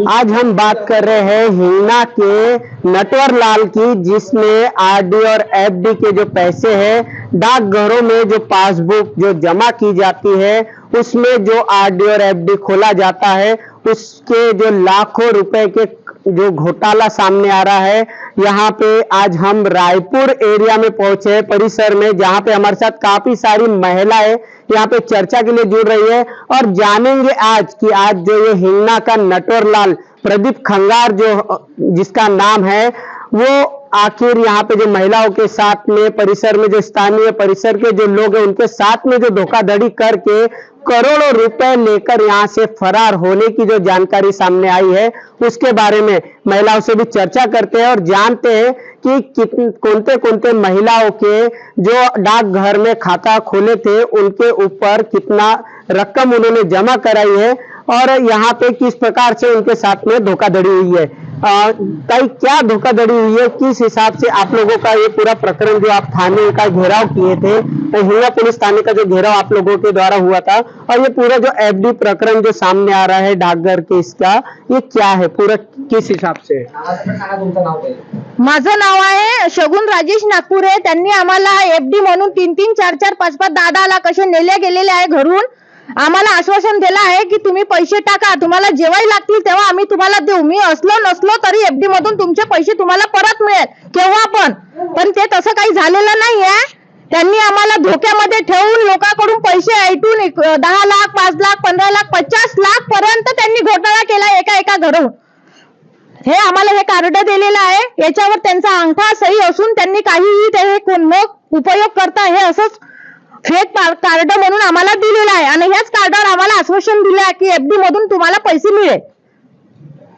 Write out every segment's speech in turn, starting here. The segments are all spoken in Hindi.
आज हम बात कर रहे हैं हिंगना के नटवर लाल की, जिसमें आरडी और एफडी के जो पैसे हैं डाकघरों में जो पासबुक जो जमा की जाती है उसमें जो आरडी और एफडी खोला जाता है उसके जो लाखों रुपए के जो घोटाला सामने आ रहा है। यहाँ पे आज हम रायपुर एरिया में पहुंचे हैं, परिसर में, जहाँ पे हमारे साथ काफी सारी महिलाएं यहाँ पे चर्चा के लिए जुड़ रही है और जानेंगे आज कि आज जो ये हिंगना का नटवर लाल प्रदीप खंगार जो जिसका नाम है वो आखिर यहाँ पे जो महिलाओं के साथ में परिसर में जो स्थानीय परिसर के जो लोग हैं उनके साथ में जो धोखाधड़ी करके करोड़ों रुपए लेकर यहाँ से फरार होने की जो जानकारी सामने आई है उसके बारे में महिलाओं से भी चर्चा करते हैं और जानते हैं कि कौन कौन महिलाओं के जो डाकघर में खाता खोले थे उनके ऊपर कितना रकम उन्होंने जमा कराई है और यहाँ पे किस प्रकार से उनके साथ में धोखाधड़ी हुई है। कई क्या धोखाधड़ी हुई है, किस हिसाब से आप लोगों का ये पूरा प्रकरण जो आप थाने का घेराव किए थे, हिंगना पुलिस थाने का जो घेराव आप लोगों के द्वारा हुआ था और ये पूरा जो एफडी प्रकरण जो सामने आ रहा है डाकघर के, इसका ये क्या है पूरा किस हिसाब से? माझं नाव आहे शगुन राजेश नागपुरे। त्यांनी आम्हाला एफडी म्हणून 3-3, 4-4, 5-5, 10-10 लाख असे नेले गेलेले आहे घरून। आम्हाला आश्वासन दिलं आहे की तुम्ही पैसे टाका, तुम्हाला जेव्हाही लागतील तेव्हा आम्ही तुम्हाला देऊ। मी असलो नसलो तरी एफडी मधून तुमचे पैसे तुम्हाला परत मिळेल केव्हा पण ते तसं काही झालेलं नाहीये। त्यांनी आम्हाला धोक्यामध्ये ठेवून लोकांकडून पैसे ऐटून 10 लाख, 5 लाख, 15 लाख, 50 लाख पर्यंत त्यांनी घोटाळा केला एका घरून। हे आम्हाला हे कार्ड दिलेलं आहे, याच्यावर त्यांचा अंगठा सही असून त्यांनी काहीही ते न उपयोग करता हे असंच फेक कार्ड म्हणून आम्हाला दिलेला आहे आणि ह्याच कार्डावर आम्हाला आश्वासन दिले आहे की एफडी मधून तुम्हाला पैसे मिळेल।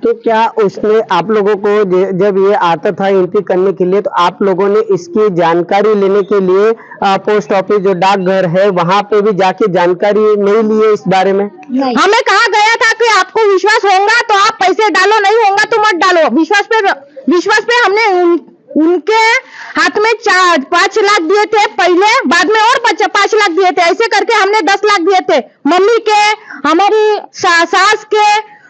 तो क्या उसने आप लोगों को जब ये आता था एंट्री करने के लिए तो आप लोगों ने इसकी जानकारी लेने के लिए पोस्ट ऑफिस जो डाकघर है वहां पे भी जाके जानकारी नहीं ली है इस बारे में? हमें कहा गया था कि आपको विश्वास होगा तो आप पैसे डालो, नहीं होगा तो मत डालो। विश्वास पे हमने उनके हाथ में 5 लाख दिए थे पहले, बाद में और 5 लाख दिए थे। ऐसे करके हमने 10 लाख दिए थे। मम्मी के, हमारी सास के,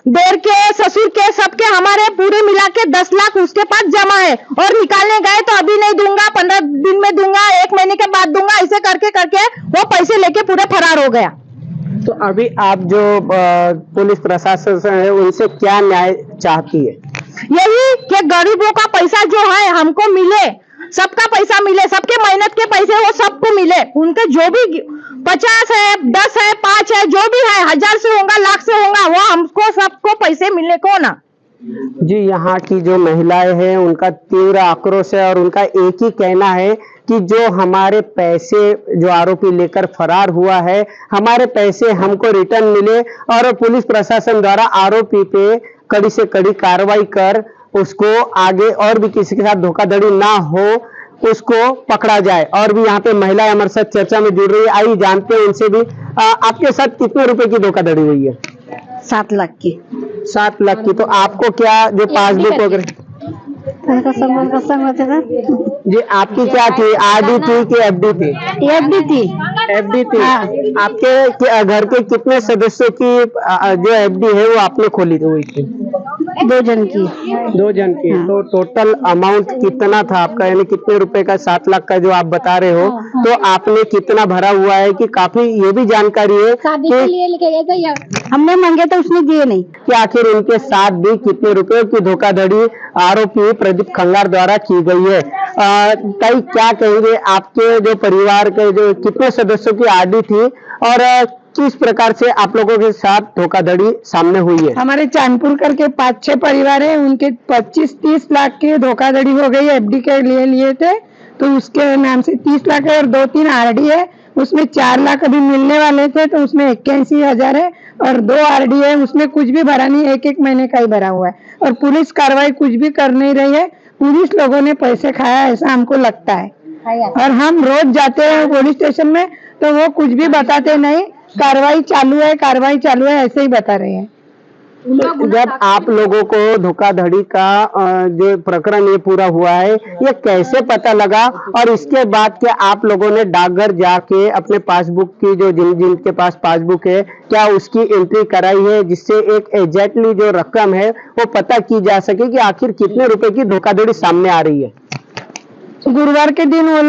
देर के, ससुर के, सबके हमारे पूरे मिला के 10 लाख उसके पास जमा है और निकालने गए तो अभी नहीं दूंगा, 15 दिन में दूंगा, 1 महीने के बाद दूंगा, ऐसे करके वो पैसे लेके पूरे फरार हो गया। तो अभी आप जो पुलिस प्रशासन से है उनसे क्या न्याय चाहती है? यही कि गरीबों का पैसा जो है हमको मिले, सबका पैसा मिले, सबके मेहनत के पैसे वो सबको मिले। उनके जो भी 50 है, 10 है, 5 है, जो भी है, 1000 से होगा, लाख से होगा, वो हमको सबको पैसे मिले को ना। जी, यहाँ की जो महिलाएं हैं उनका तीव्र आक्रोश है और उनका एक ही कहना है कि जो हमारे पैसे जो आरोपी लेकर फरार हुआ है, हमारे पैसे हमको रिटर्न मिले और पुलिस प्रशासन द्वारा आरोपी पे कड़ी से कड़ी कार्रवाई कर उसको आगे और भी किसी के साथ धोखाधड़ी ना हो उसको पकड़ा जाए। और भी यहाँ पे महिलाएं हमारे साथ चर्चा में जुड़ रही है, आइए जानते हैं उनसे भी। आपके साथ कितने रुपए की धोखाधड़ी हुई है? 7 लाख की। 7 लाख की। तो आपको क्या जो पासबुक वगैरह जी आपकी क्या थी, आरडी थी कि एफडी थी? एफडी थी। एफडी थी। आपके घर के कितने सदस्यों की जो एफडी है वो आपने खोली हुई थी? 2 जन की। 2 जन की। तो टोटल अमाउंट कितना था आपका, यानी कितने रुपए का? 7 लाख का जो आप बता रहे हो, तो आपने कितना भरा हुआ है कि काफी ये भी जानकारी है कि हमने मांगे तो उसने दिए नहीं कि आखिर उनके साथ भी कितने रुपए की धोखाधड़ी आरोपी प्रदीप खंगार द्वारा की गई है। कई क्या कहेंगे, आपके जो परिवार के जो कितने सदस्यों की आरडी थी और किस प्रकार से आप लोगों के साथ धोखाधड़ी सामने हुई है? हमारे चांदपुर करके 5-6 परिवार है, उनके 25-30 लाख की धोखाधड़ी हो गई। एफडी के लिए थे तो उसके नाम से 30 लाख है और 2-3 आरडी है, उसमें 4 लाख अभी मिलने वाले थे तो उसमें 81,000 है और 2 आरडी है, उसमें कुछ भी भरा नहीं, 1-1 महीने का ही भरा हुआ है और पुलिस कार्रवाई कुछ भी कर नहीं रही है। पुलिस लोगों ने पैसे खाया ऐसा हमको लगता है और हम रोज जाते हैं पुलिस स्टेशन में तो वो कुछ भी बताते नहीं, कार्रवाई चालू है ऐसे ही बता रहे हैं। जब आप लोगों को धोखाधड़ी का जो प्रकरण ये पूरा हुआ है, ये कैसे पता लगा और इसके बाद क्या आप लोगों ने डाकघर जाके अपने पासबुक की जो जिनके पास पासबुक है, क्या उसकी एंट्री कराई है, जिससे एक एग्जैक्टली जो रकम है वो पता की जा सके कि आखिर कितने रुपए की धोखाधड़ी सामने आ रही है? गुरुवार के दिन वो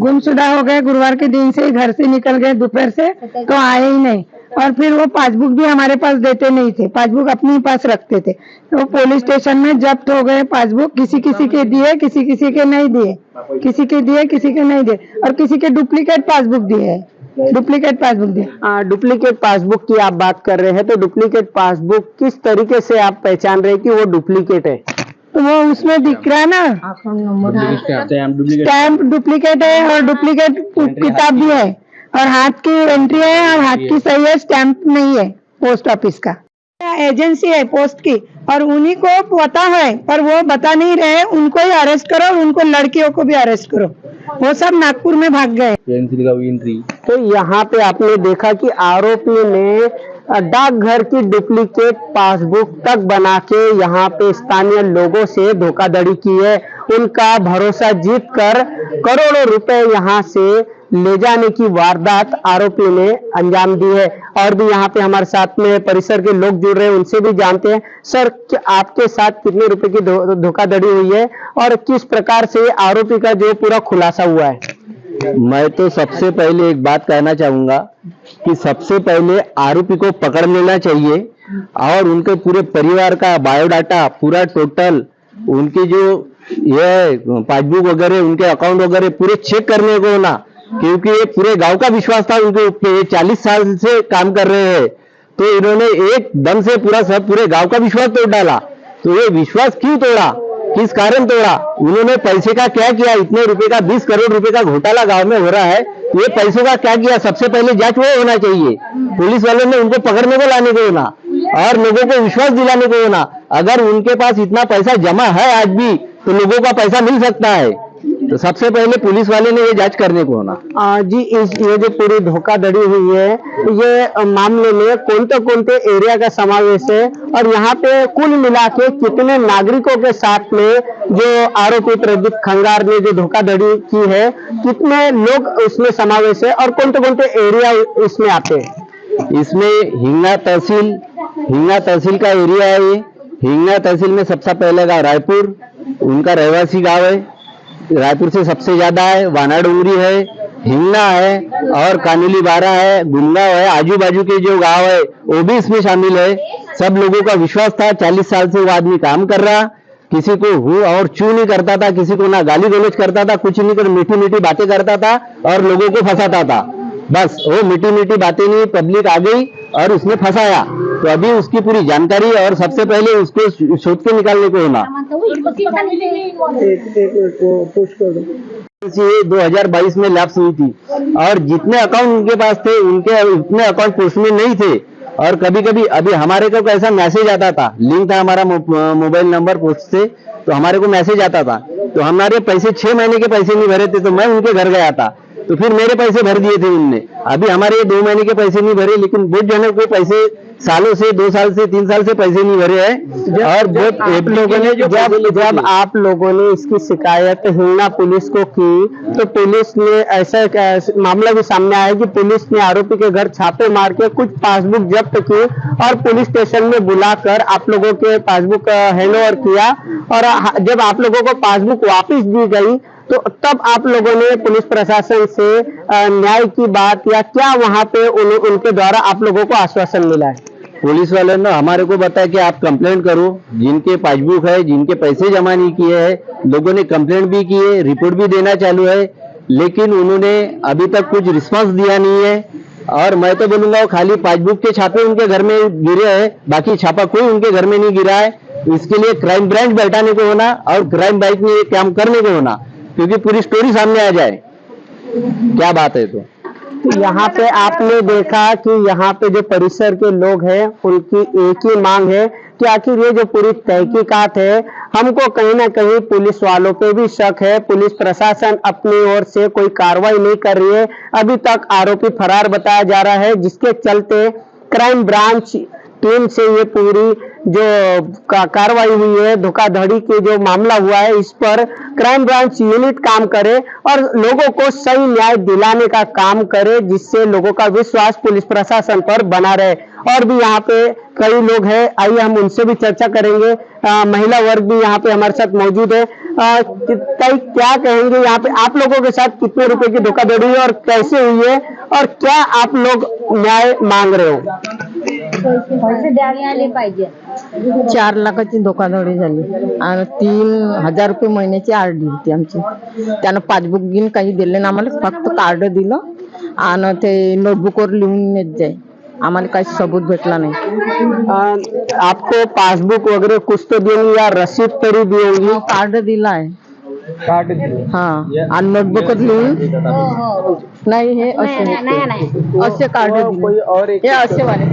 गुमशुदा हो गए। गुरुवार के दिन से घर से निकल गए दोपहर से, तो आए ही नहीं। और फिर वो पासबुक भी हमारे पास देते नहीं थे, पासबुक अपने ही पास रखते थे। तो पुलिस स्टेशन में जब्त हो गए पासबुक, किसी किसी के दिए, किसी किसी के नहीं दिए, किसी के दिए, किसी के नहीं दिए, और किसी के डुप्लीकेट पासबुक दिए, डुप्लीकेट पासबुक दिए। डुप्लीकेट पासबुक की आप बात कर रहे हैं, तो डुप्लीकेट पासबुक किस तरीके से आप पहचान रहे हैं कि वो डुप्लीकेट है? तो वो उसमें दिख रहा है ना, स्टैम्प डुप्लीकेट है और डुप्लीकेट किताब भी है, और हाथ की एंट्री है और हाथ की सही है, स्टैम्प नहीं है पोस्ट ऑफिस का। एजेंसी है पोस्ट की और उन्हीं को पता है, पर वो बता नहीं रहे। उनको ही अरेस्ट करो और उनको लड़कियों को भी अरेस्ट करो। वो सब नागपुर में भाग गए। तो यहाँ पे आपने देखा कि आरोपी ने डाकघर की डुप्लीकेट पासबुक तक बना के यहाँ पे स्थानीय लोगों से धोखाधड़ी की है। उनका भरोसा जीत कर करोड़ों रुपए यहाँ से ले जाने की वारदात आरोपी ने अंजाम दी है। और भी यहाँ पे हमारे साथ में परिसर के लोग जुड़ रहे हैं, उनसे भी जानते हैं। सर, आपके साथ कितने रुपए की धोखाधड़ी हुई है और किस प्रकार से आरोपी का जो पूरा खुलासा हुआ है? मैं तो सबसे पहले एक बात कहना चाहूंगा कि सबसे पहले आरोपी को पकड़ लेना चाहिए और उनके पूरे परिवार का बायोडाटा पूरा टोटल, उनके जो ये पासबुक वगैरह, उनके अकाउंट वगैरह पूरे चेक करने को ना, क्योंकि ये पूरे गांव का विश्वास था उनके ऊपर। 40 साल से काम कर रहे हैं, तो इन्होंने एकदम से पूरे गांव का विश्वास तोड़ डाला। तो ये विश्वास क्यों तोड़ा, किस कारण तोड़ा, उन्होंने पैसे का क्या किया? इतने रुपए का 20 करोड़ रुपए का घोटाला गांव में हो रहा है, ये पैसों का क्या किया? सबसे पहले जांच वो होना चाहिए। पुलिस वालों ने उनको पकड़ने को लाने को होना और लोगों को विश्वास दिलाने को होना। अगर उनके पास इतना पैसा जमा है आज भी, तो लोगों का पैसा मिल सकता है। तो सबसे पहले पुलिस वाले ने ये जांच करने को होना। जी, ये जो पूरी धोखाधड़ी हुई है, ये मामले में कौन-कौन एरिया का समावेश है और यहाँ पे कुल मिला के कितने नागरिकों के साथ में जो आरोपी प्रदीप खंगार ने जो धोखाधड़ी की है, कितने लोग उसमें समावेश है और कौन-कौन एरिया इसमें आते हैं? इसमें हिंगना तहसील का एरिया है। ये हिंगना तहसील में सबसे पहले गाँव रायपुर, उनका रहवासी गाँव है। रायपुर से सबसे ज्यादा है, वाना डोंगरी है, हिंगना है और कानूली बारा है, गुनगांव है। आजू बाजू के जो गांव है वो भी इसमें शामिल है। सब लोगों का विश्वास था। 40 साल से वो आदमी काम कर रहा, किसी को हूँ और चू नहीं करता था, किसी को ना गाली गलौज करता था, कुछ नहीं कर, मीठी मीठी बातें करता था और लोगों को फंसाता था। बस वो मीठी मीठी बातें नहीं, पब्लिक आ गई और उसने फंसाया। तो अभी उसकी पूरी जानकारी और सबसे पहले उसको शोध के निकालने को होना। 2022 में लैप्स हुई थी और जितने अकाउंट उनके पास थे, उनके उतने अकाउंट पोस्ट में नहीं थे। और कभी कभी अभी हमारे को कैसा मैसेज आता था, लिंक था हमारा मोबाइल नंबर पोस्ट से, तो हमारे को मैसेज आता था। तो हमारे पैसे 6 महीने के पैसे नहीं भरे थे, तो मैं उनके घर गया था, तो फिर मेरे पैसे भर दिए थे उनने। अभी हमारे 2 महीने के पैसे नहीं भरे, लेकिन बहुत जनों को पैसे सालों से, 2 साल से, 3 साल से पैसे नहीं भरे हैं। और बहुत लोगों ने जब आप लोगों ने इसकी शिकायत हिंगना पुलिस को की, तो पुलिस ने ऐसा मामला भी सामने आया कि पुलिस ने आरोपी के घर छापे मार के कुछ पासबुक जब्त की और पुलिस स्टेशन में बुलाकर आप लोगों के पासबुक हैंडओवर किया। और जब आप लोगों को पासबुक वापस दी गई, तो तब आप लोगों ने पुलिस प्रशासन से न्याय की बात या क्या वहां पे उनके द्वारा आप लोगों को आश्वासन मिला है? पुलिस वाले ने हमारे को बताया कि आप कंप्लेंट करो, जिनके पासबुक है, जिनके पैसे जमा नहीं किए हैं, लोगों ने कंप्लेंट भी की है, रिपोर्ट भी देना चालू है, लेकिन उन्होंने अभी तक कुछ रिस्पांस दिया नहीं है। और मैं तो बोलूंगा खाली पासबुक के छापे उनके घर में गिरे हैं, बाकी छापा कोई उनके घर में नहीं गिरा है। इसके लिए क्राइम ब्रांच बैठाने को होना और क्राइम ब्रांच ने ये काम करने को होना, क्योंकि पूरी स्टोरी सामने आ जाए क्या बात है। तो यहाँ पे आपने देखा कि यहाँ पे जो परिसर के लोग हैं, उनकी एक ही मांग है कि आखिर ये जो पूरी तहकीकात है, हमको कहीं ना कहीं पुलिस वालों पे भी शक है। पुलिस प्रशासन अपनी ओर से कोई कार्रवाई नहीं कर रही है। अभी तक आरोपी फरार बताया जा रहा है, जिसके चलते क्राइम ब्रांच टीम से ये पूरी जो कार्रवाई हुई है, धोखाधड़ी के जो मामला हुआ है, इस पर क्राइम ब्रांच यूनिट काम करे और लोगों को सही न्याय दिलाने का काम करे, जिससे लोगों का विश्वास पुलिस प्रशासन पर बना रहे। और भी यहाँ पे कई लोग हैं, आइए हम उनसे भी चर्चा करेंगे। महिला वर्ग भी यहाँ पे हमारे साथ मौजूद है। कई क्या कहेंगे यहाँ पे, आप लोगों के साथ कितने रुपए की धोखाधड़ी हुई और कैसे हुई है और क्या आप लोग न्याय मांग रहे हो? पैसे द्यायला पाहिजे। 4 लाखाची धोखाधडी झाली आणि 3,000 रुपये महिन्याची आरडी होती आमची. त्यानं पासबुक घेऊन काही दिले ना, आम्हाला फक्त कार्ड दिलं आणि ते नोटबुकवर लिहून येत जाय. आम्हाला काही सबूत भेटला नाही. आपको पासबुक वगैरह कुछ तो देंगे या रसीद तरी दी होगी? कार्ड दिला आहे. कार्ड हा, आणि नोटबुकवर लिहून नाही, हे असे कार्ड दिले. हे असे वाले.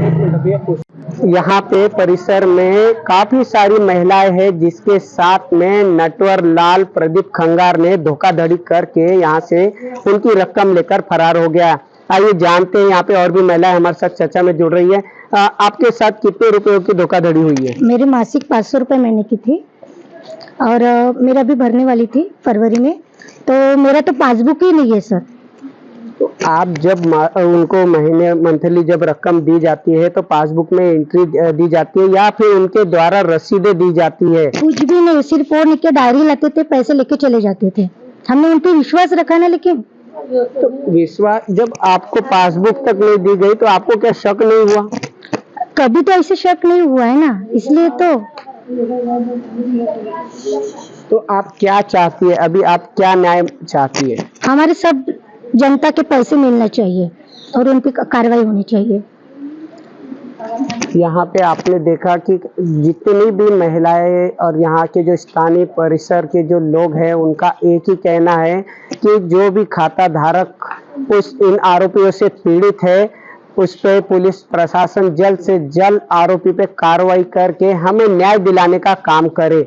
यहाँ पे परिसर में काफी सारी महिलाएं हैं, जिसके साथ में नटवर लाल प्रदीप खंगार ने धोखाधड़ी करके यहाँ से उनकी रकम लेकर फरार हो गया। आइए जानते हैं, यहाँ पे और भी महिलाएं हमारे साथ चर्चा में जुड़ रही है। आपके साथ कितने रुपयों की धोखाधड़ी हुई है? मेरी मासिक 500 रुपये महीने की थी और मेरा भी भरने वाली थी फरवरी में, तो मेरा तो पासबुक ही नहीं है सर। तो आप जब उनको महीने मंथली जब रकम दी जाती है तो पासबुक में एंट्री दी जाती है या फिर उनके द्वारा रसीदें दी जाती है? कुछ भी नहीं, सिर्फ वो निके डायरी लाते थे, पैसे लेके चले जाते थे। हमने उन पे विश्वास रखा ना, लेकिन तो विश्वास, जब आपको पासबुक तक नहीं दी गई तो आपको क्या शक नहीं हुआ? कभी तो ऐसे शक नहीं हुआ है ना, इसलिए तो आप क्या चाहती है अभी, आप क्या न्याय चाहती है? हमारे सब जनता के पैसे मिलने चाहिए और उन पे कार्रवाई होनी चाहिए। यहाँ पे आपने देखा कि जितनी भी महिलाएं और यहाँ के जो स्थानीय परिसर के जो लोग हैं, उनका एक ही कहना है कि जो भी खाता धारक इन आरोपियों से पीड़ित है, उस पे पुलिस प्रशासन जल्द से जल्द आरोपी पे कार्रवाई करके हमें न्याय दिलाने का काम करे।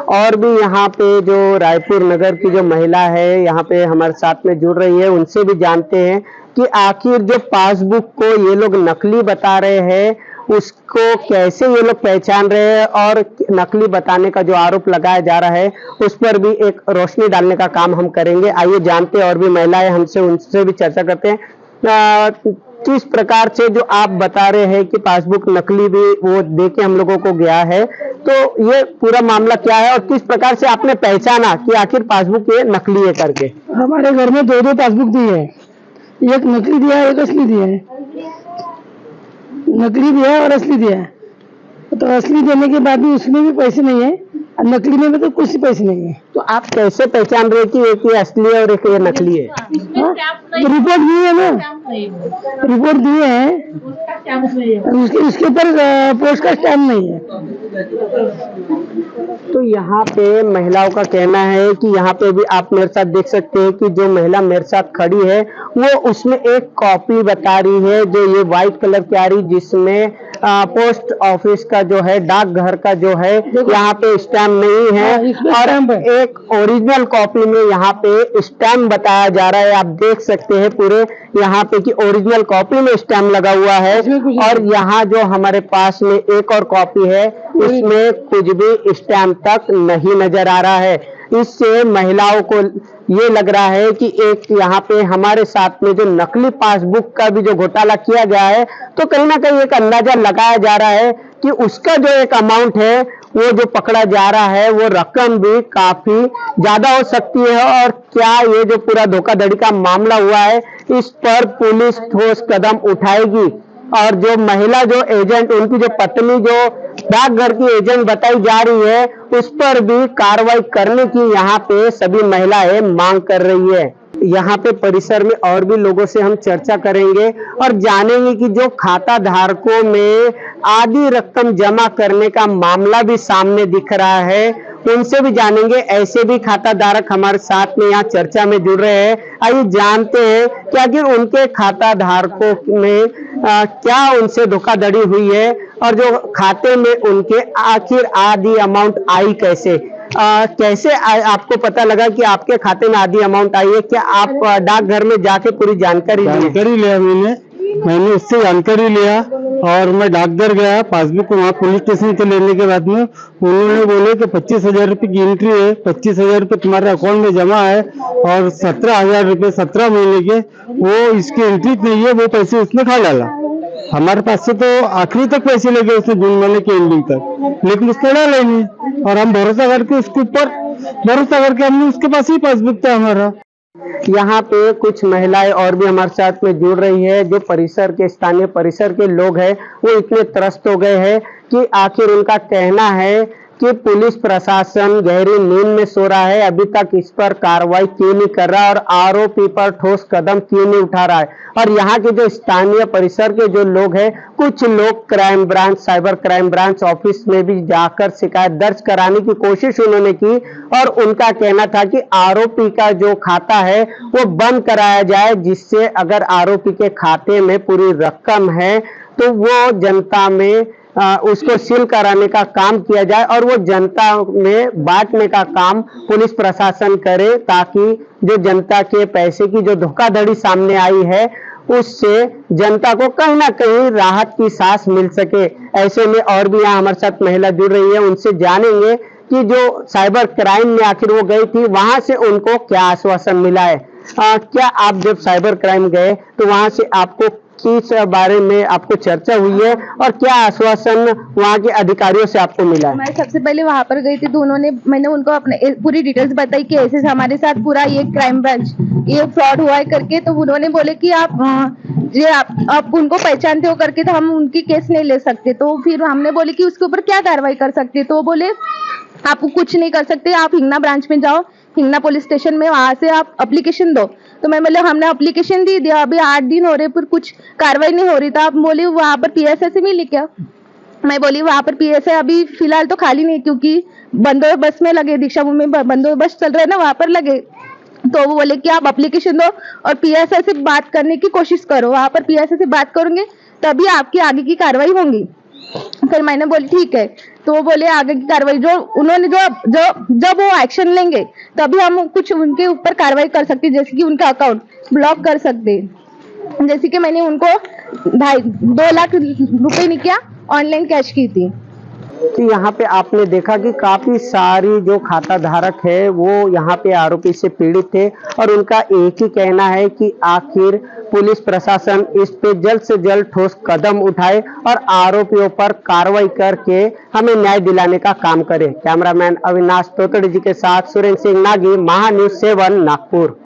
और भी यहाँ पे जो रायपुर नगर की जो महिला है यहाँ पे हमारे साथ में जुड़ रही है, उनसे भी जानते हैं कि आखिर जो पासबुक को ये लोग नकली बता रहे हैं, उसको कैसे ये लोग पहचान रहे हैं और नकली बताने का जो आरोप लगाया जा रहा है उस पर भी एक रोशनी डालने का काम हम करेंगे। आइए जानते हैं, और भी महिलाएं हमसे, उनसे भी चर्चा करते हैं। किस प्रकार से जो आप बता रहे हैं कि पासबुक नकली भी वो देके हम लोगों को गया है, तो ये पूरा मामला क्या है और किस प्रकार से आपने पहचाना कि आखिर पासबुक ये नकली है करके? हमारे घर में 2 पासबुक दिए हैं, एक नकली दिया है, एक असली दिया है। नकली दिया है और असली दिया है, तो असली देने के बाद भी उसमें भी पैसे नहीं है और नकली में भी तो कुछ पैसे नहीं है। तो आप कैसे पहचान रहे कि एक ये असली है और एक ये नकली है? तो रिपोर्ट दी है ना, रिपोर्ट दी है, उसके ऊपर पोस्ट का स्टैम्प नहीं है। तो यहाँ पे महिलाओं का कहना है कि यहाँ पे भी आप मेरे साथ देख सकते हैं कि जो महिला मेरे साथ खड़ी है वो उसमें एक कॉपी बता रही है जो ये व्हाइट कलर की आ रही, जिसमें पोस्ट ऑफिस का जो है, डाकघर का जो है यहाँ पे स्टैम्प नहीं है और एक ओरिजिनल कॉपी में यहाँ पे स्टैम्प बताया जा रहा है। आप देख सकते हैं पूरे यहाँ पे कि ओरिजिनल कॉपी में स्टैम्प लगा हुआ है और यहाँ जो हमारे पास में एक और कॉपी है उसमें कुछ भी स्टैम्प तक नहीं नजर आ रहा है। इससे महिलाओं को ये लग रहा है कि एक यहाँ पे हमारे साथ में जो नकली पासबुक का भी जो घोटाला किया गया है, तो कहीं ना कहीं एक अंदाजा लगाया जा रहा है कि उसका जो एक अमाउंट है वो जो पकड़ा जा रहा है वो रकम भी काफी ज्यादा हो सकती है। और क्या ये जो पूरा धोखाधड़ी का मामला हुआ है इस पर पुलिस ठोस कदम उठाएगी और जो महिला जो एजेंट, उनकी जो पत्नी जो डाकघर की एजेंट बताई जा रही है, उस पर भी कार्रवाई करने की यहाँ पे सभी महिलाएं मांग कर रही है। यहाँ पे परिसर में और भी लोगों से हम चर्चा करेंगे और जानेंगे कि जो खाता धारकों में आधी रकम जमा करने का मामला भी सामने दिख रहा है, उनसे भी जानेंगे। ऐसे भी खाता धारक हमारे साथ में यहाँ चर्चा में जुड़ रहे हैं। आइए जानते हैं कि आखिर उनके खाता धारकों में क्या उनसे धोखाधड़ी हुई है और जो खाते में उनके आखिर आधी अमाउंट आई कैसे। कैसे आपको पता लगा कि आपके खाते में आधी अमाउंट आई है? क्या आप डाकघर में जाके पूरी जानकारी लिया? मैंने उससे जानकारी लिया और मैं डाकघर गया, पासबुक वहाँ पुलिस स्टेशन से लेने के बाद में उन्होंने बोले कि 25,000 रुपये की एंट्री है, 25,000 रुपये तुम्हारे अकाउंट में जमा है और 17,000 रुपये 17 महीने के वो इसकी एंट्री नहीं है, वो पैसे उसने खा डाला। हमारे पास से तो आखिरी तक पैसे लगे उसने जून महीने के एंडिंग तक, लेकिन उसने डाला नहीं और हम भरोसा करके उसके ऊपर भरोसा करके हमने उसके पास ही पासबुक था हमारा। यहाँ पे कुछ महिलाएं और भी हमारे साथ में जुड़ रही है। जो परिसर के स्थानीय परिसर के लोग हैं वो इतने त्रस्त हो गए हैं कि आखिर उनका कहना है कि पुलिस प्रशासन गहरी नींद में सो रहा है, अभी तक इस पर कार्रवाई क्यों नहीं कर रहा और आरोपी पर ठोस कदम क्यों नहीं उठा रहा है। और यहाँ के जो स्थानीय परिसर के जो लोग हैं, कुछ लोग crime branch, cyber crime branch office में भी जाकर शिकायत दर्ज कराने की कोशिश उन्होंने की और उनका कहना था कि आरोपी का जो खाता है वो बंद कराया जाए, जिससे अगर आरोपी के खाते में पूरी रकम है तो वो जनता में उसको सील कराने का काम किया जाए और वो जनता में बांटने का काम पुलिस प्रशासन करे, ताकि जो जनता के पैसे की जो धोखाधड़ी सामने आई है उससे जनता को कहीं ना कहीं राहत की सांस मिल सके। ऐसे में और भी यहाँ हमारे साथ महिला जुड़ रही है, उनसे जानेंगे कि जो साइबर क्राइम में आखिर वो गई थी वहां से उनको क्या आश्वासन मिला है। क्या आप जब साइबर क्राइम गए तो वहां से आपको किस बारे में आपको चर्चा हुई है और क्या आश्वासन वहाँ के अधिकारियों से आपको मिला है? मैं सबसे पहले वहां पर गई थी तो मैंने उनको अपने पूरी डिटेल्स बताई कि ऐसे हमारे साथ पूरा ये क्राइम ब्रांच ये फ्रॉड हुआ है करके। तो उन्होंने बोले कि आप उनको पहचानते हो करके तो हम उनकी केस नहीं ले सकते। तो फिर हमने बोले कि उसके ऊपर क्या कार्रवाई कर सकते। तो वो बोले आप कुछ नहीं कर सकते, आप हिंगना ब्रांच में जाओ, हिंगना पुलिस स्टेशन में, वहां से आप एप्लीकेशन दो। तो मैं बोले हमने एप्लीकेशन दी दिया, अभी 8 दिन हो रहे पर कुछ कार्रवाई नहीं हो रही। तो आप बोली वहां पर पीएसआई से मिली क्या? मैं बोली वहां पर पीएसआई अभी फिलहाल तो खाली नहीं, क्योंकि बंदोबस्त में लगे, दीक्षा भूमि में बंदोबस्त चल रहा है ना, वहां पर लगे। तो वो बोले कि आप एप्लीकेशन दो और पीएसआई से बात करने की कोशिश करो, वहां पर पीएसआई से बात करोगे तभी आपकी आगे की कार्रवाई होंगी। फिर मैंने बोली ठीक है। तो वो बोले आगे की कार्रवाई जो उन्होंने जब वो एक्शन लेंगे तभी हम कुछ उनके ऊपर कार्रवाई कर सकते, जैसे कि उनका अकाउंट ब्लॉक कर सकते। जैसे कि मैंने उनको 2 लाख रुपए नहीं किया, ऑनलाइन कैश की थी। तो यहाँ पे आपने देखा कि काफी सारी जो खाता धारक है वो यहाँ पे आरोपी से पीड़ित थे और उनका एक ही कहना है कि आखिर पुलिस प्रशासन इस पे जल्द से जल्द ठोस कदम उठाए और आरोपियों पर कार्रवाई करके हमें न्याय दिलाने का काम करे। कैमरामैन अविनाश तोतड़ी जी के साथ सुरेंद्र सिंह नागी, महान्यूज 7 नागपुर।